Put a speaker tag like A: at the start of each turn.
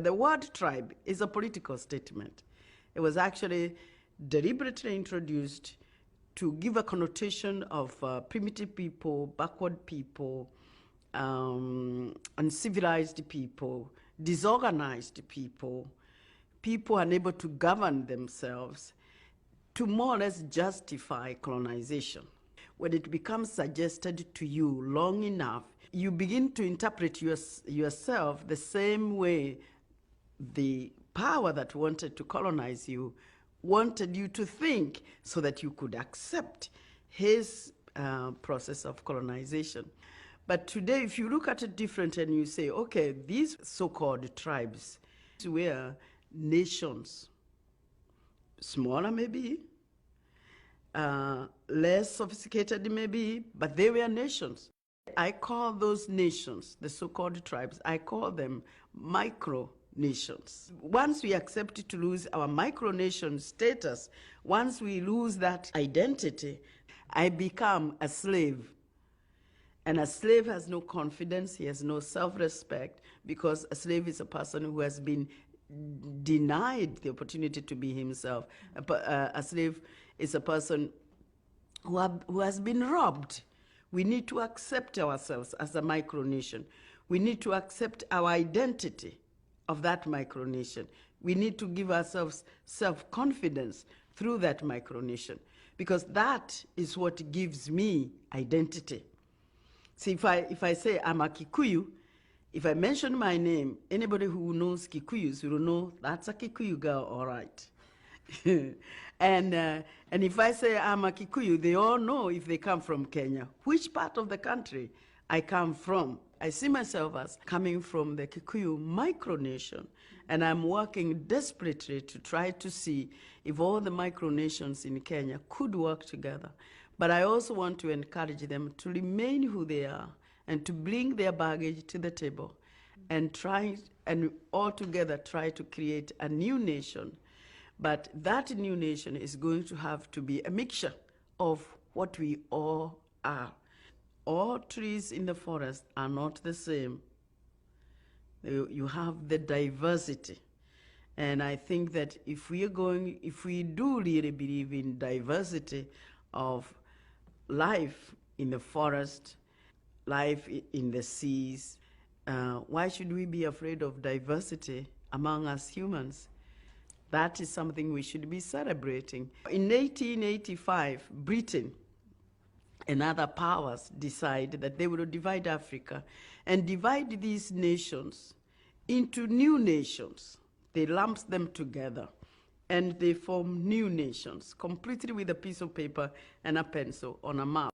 A: The word tribe is a political statement. It was actually deliberately introduced to give a connotation of primitive people, backward people, uncivilized people, disorganized people, people unable to govern themselves, to more or less justify colonization. When it becomes suggested to you long enough, you begin to interpret yourself the same way the power that wanted to colonize you wanted you to think, so that you could accept his process of colonization. But today, if you look at it different and you say, okay, these so-called tribes were nations, smaller maybe, less sophisticated maybe, but they were nations. I call those nations, the so-called tribes, I call them micro-nations. Once we accept to lose our micronation status, once we lose that identity, I become a slave. And a slave has no confidence, he has no self-respect, because a slave is a person who has been denied the opportunity to be himself. A slave is a person who has been robbed. We need to accept ourselves as a micronation. We need to accept our identity of that micronation. We need to give ourselves self-confidence through that micronation, because that is what gives me identity. See, if I say I'm a Kikuyu, if I mention my name, anybody who knows Kikuyus will know that's a Kikuyu girl, all right. And if I say I'm a Kikuyu, they all know if they come from Kenya, which part of the country I come from. I see myself as coming from the Kikuyu micronation, and I'm working desperately to try to see if all the micronations in Kenya could work together. But I also want to encourage them to remain who they are and to bring their baggage to the table and all together try to create a new nation. But that new nation is going to have to be a mixture of what we all are. All trees in the forest are not the same. You have the diversity. And I think that if we do really believe in diversity of life in the forest, life in the seas, why should we be afraid of diversity among us humans? That is something we should be celebrating. In 1885, Britain and other powers decided that they would divide Africa and divide these nations into new nations. They lumped them together and they formed new nations, completely with a piece of paper and a pencil on a map.